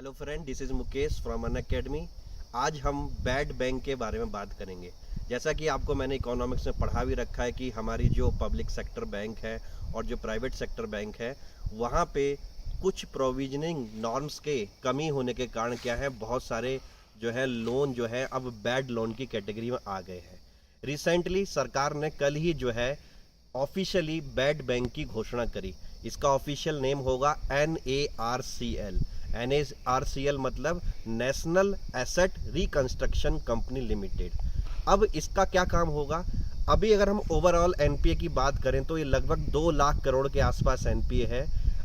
Hello friend, this is Mukesh from Unacademy. आज हम bad bank के बारे में बात करेंगे। जैसा कि आपको मैंने इकोनॉमिक्स में पढ़ा भी रखा है कि हमारी जो पब्लिक सेक्टर बैंक है और जो प्राइवेट सेक्टर बैंक है, वहाँ पे कुछ प्रोविजनिंग नॉर्म्स के कमी होने के कारण क्या है, बहुत सारे जो है लोन जो है अब बैड लोन की कैटेगरी में आ गए हैं। रिसेंटली सरकार ने कल ही जो है ऑफिशियली बैड बैंक की घोषणा करी। इसका ऑफिशियल नेम होगा NARCL। NARCL मतलब national asset reconstruction company limited. अब इसका क्या काम होगा? अभी अगर हम ओवरऑल NPA की बात करें तो ये लगभग 2 लाख करोड़ के आसपास NPA है।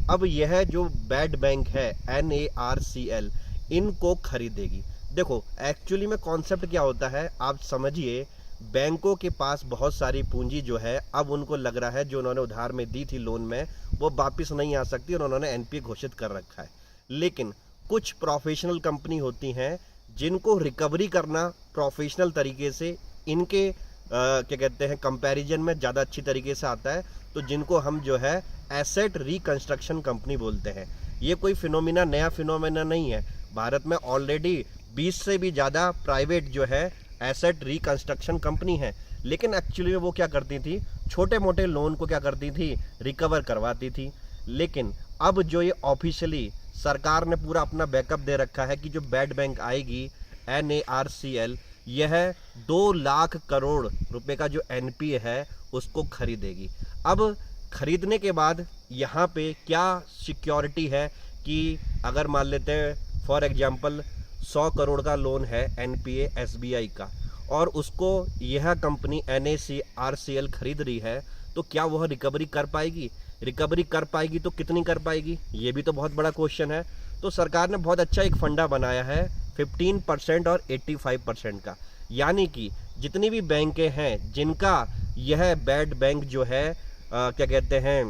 अब यह जो बैड बैंक है NARCL इनको खरीदेगी। देखो एक्चुअली में कॉन्सेप्ट क्या होता है, आप समझिए। बैंकों के पास बहुत सारी पूंजी जो है, अब उनको लग रहा है जो उन्होंने उधार में दी थी लोन में, वो वापस नहीं आ सकती और उन्होंने NPA घोषित कर रखा है। लेकिन कुछ प्रोफेशनल कंपनी होती हैं जिनको रिकवरी करना प्रोफेशनल तरीके से इनके क्या कहते हैं कंपैरिजन में ज़्यादा अच्छी तरीके से आता है, तो जिनको हम जो है एसेट रिकंस्ट्रक्शन कंपनी बोलते हैं। ये कोई फिनोमिना, नया फिनोमिना नहीं है। भारत में ऑलरेडी 20 से भी ज़्यादा प्राइवेट जो है एसेट रिकंस्ट्रक्शन कंपनी है। लेकिन एक्चुअली में वो क्या करती थी, छोटे मोटे लोन को क्या करती थी, रिकवर करवाती थी। लेकिन अब जो ये ऑफिशियली सरकार ने पूरा अपना बैकअप दे रखा है कि जो बैड बैंक आएगी NARCL, यह 2 लाख करोड़ रुपए का जो NPA है उसको खरीदेगी। अब खरीदने के बाद यहाँ पे क्या सिक्योरिटी है कि अगर मान लेते हैं फॉर एग्जांपल 100 करोड़ का लोन है NPA SBI का, और उसको यह कंपनी NARCL खरीद रही है, तो क्या वह रिकवरी कर पाएगी? रिकवरी कर पाएगी तो कितनी कर पाएगी, ये भी तो बहुत बड़ा क्वेश्चन है। तो सरकार ने बहुत अच्छा एक फंडा बनाया है 15% और 85% का। यानी कि जितनी भी बैंकें हैं जिनका यह बैड बैंक जो है क्या कहते हैं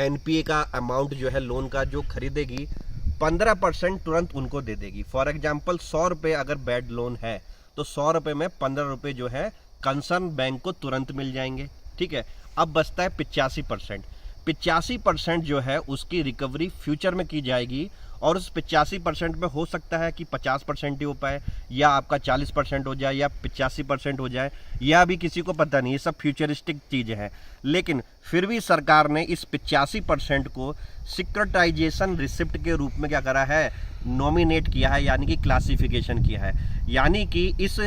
NPA का अमाउंट जो है लोन का जो खरीदेगी, 15% तुरंत उनको दे देगी। फॉर एग्जाम्पल 100 रुपये अगर बैड लोन है तो 100 रुपये में 15 रुपये जो है कंसर्न बैंक को तुरंत मिल जाएंगे। ठीक है, अब बचता है 85%। 85% जो है उसकी रिकवरी फ्यूचर में की जाएगी, और उस 85% में हो सकता है कि 50% ही हो पाए, या आपका 40% हो जाए, या 85% हो जाए, या भी किसी को पता नहीं। ये सब फ्यूचरिस्टिक चीज़ें हैं। लेकिन फिर भी सरकार ने इस 85% को सिक्योरिटाइजेशन रिसिप्ट के रूप में क्या करा है, नॉमिनेट किया है, यानी कि क्लासिफिकेशन किया है। यानी कि इस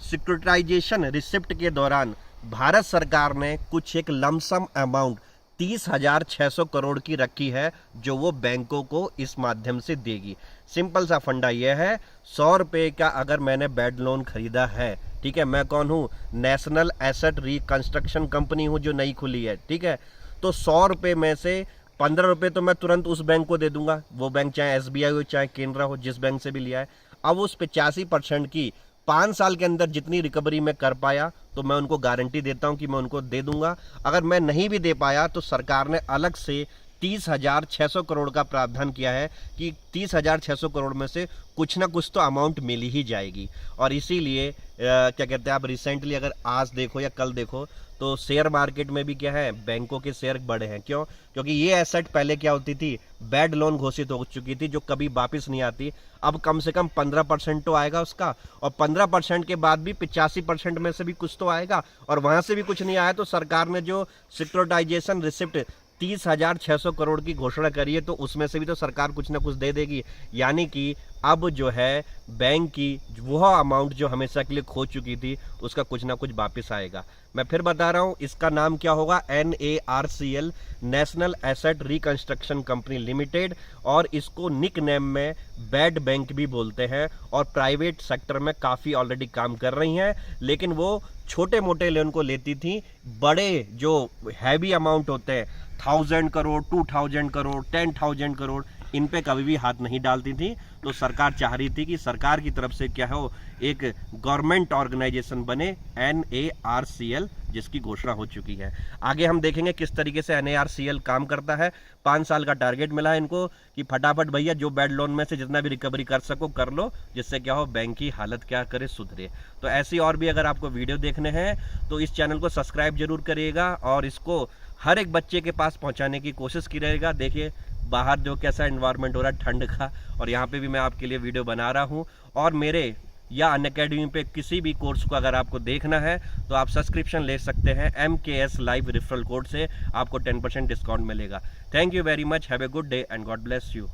सिक्योरिटाइजेशन रिसिप्ट के दौरान भारत सरकार ने कुछ एक लमसम अमाउंट 30,600 करोड़ की रखी है, जो वो बैंकों को इस माध्यम से देगी। सिंपल सा फंडा यह है, 100 रुपये का अगर मैंने बैड लोन खरीदा है, ठीक है, मैं कौन हूँ, नेशनल एसेट रिकंस्ट्रक्शन कंपनी हूँ जो नई खुली है, ठीक है, तो 100 रुपये में से 15 रुपये तो मैं तुरंत उस बैंक को दे दूंगा। वो बैंक चाहे SBI हो चाहे केनरा हो, जिस बैंक से भी लिया है। अब उस 85% की 5 साल के अंदर जितनी रिकवरी में कर पाया, तो मैं उनको गारंटी देता हूं कि मैं उनको दे दूंगा। अगर मैं नहीं भी दे पाया तो सरकार ने अलग से 30,600 करोड़ का प्रावधान किया है कि 30,600 करोड़ में से कुछ ना कुछ तो अमाउंट मिल ही जाएगी। और इसीलिए क्या कहते हैं, आप रिसेंटली अगर आज देखो या कल देखो तो शेयर मार्केट में भी क्या है, बैंकों के शेयर बढ़े हैं। क्यों? क्योंकि ये एसेट पहले क्या होती थी, बैड लोन घोषित हो चुकी थी जो कभी वापस नहीं आती। अब कम से कम 15% तो आएगा उसका, और 15% के बाद भी 85% में से भी कुछ तो आएगा, और वहां से भी कुछ नहीं आया तो सरकार ने जो सिक्योरिटाइजेशन रिसिप्ट 30,600 करोड़ की घोषणा करी है, तो उसमें से भी तो सरकार कुछ ना कुछ दे देगी। यानी कि अब जो है बैंक की वह अमाउंट जो हमेशा के लिए खो चुकी थी, उसका कुछ ना कुछ वापस आएगा। मैं फिर बता रहा हूं, इसका नाम क्या होगा, NARCL, national asset reconstruction company limited, और इसको निक नेम में बैड बैंक भी बोलते हैं। और प्राइवेट सेक्टर में काफ़ी ऑलरेडी काम कर रही हैं, लेकिन वो छोटे मोटे लोन को लेती थी। बड़े जो हैवी अमाउंट होते हैं, 1000 करोड़, 2000 करोड़, 10,000 करोड़, इन पे कभी भी हाथ नहीं डालती थी। तो सरकार चाह रही थी कि सरकार की तरफ से क्या हो, एक गवर्नमेंट ऑर्गेनाइजेशन बने NARCL, जिसकी घोषणा हो चुकी है। आगे हम देखेंगे किस तरीके से NARCL काम करता है। 5 साल का टारगेट मिला है इनको कि फटाफट भैया जो बैड लोन में से जितना भी रिकवरी कर सको कर लो, जिससे क्या हो, बैंक की हालत क्या करे, सुधरे। तो ऐसी और भी अगर आपको वीडियो देखने हैं तो इस चैनल को सब्सक्राइब जरूर करिएगा, और इसको हर एक बच्चे के पास पहुंचाने की कोशिश की रहेगा। देखिए बाहर जो कैसा एनवायरनमेंट हो रहा है ठंड का, और यहाँ पे भी मैं आपके लिए वीडियो बना रहा हूँ। और मेरे या अनअकैडमी पे किसी भी कोर्स को अगर आपको देखना है तो आप सब्सक्रिप्शन ले सकते हैं MKS लाइव रेफरल कोड से, आपको 10% डिस्काउंट मिलेगा। Thank you very much, have a good day and God bless you.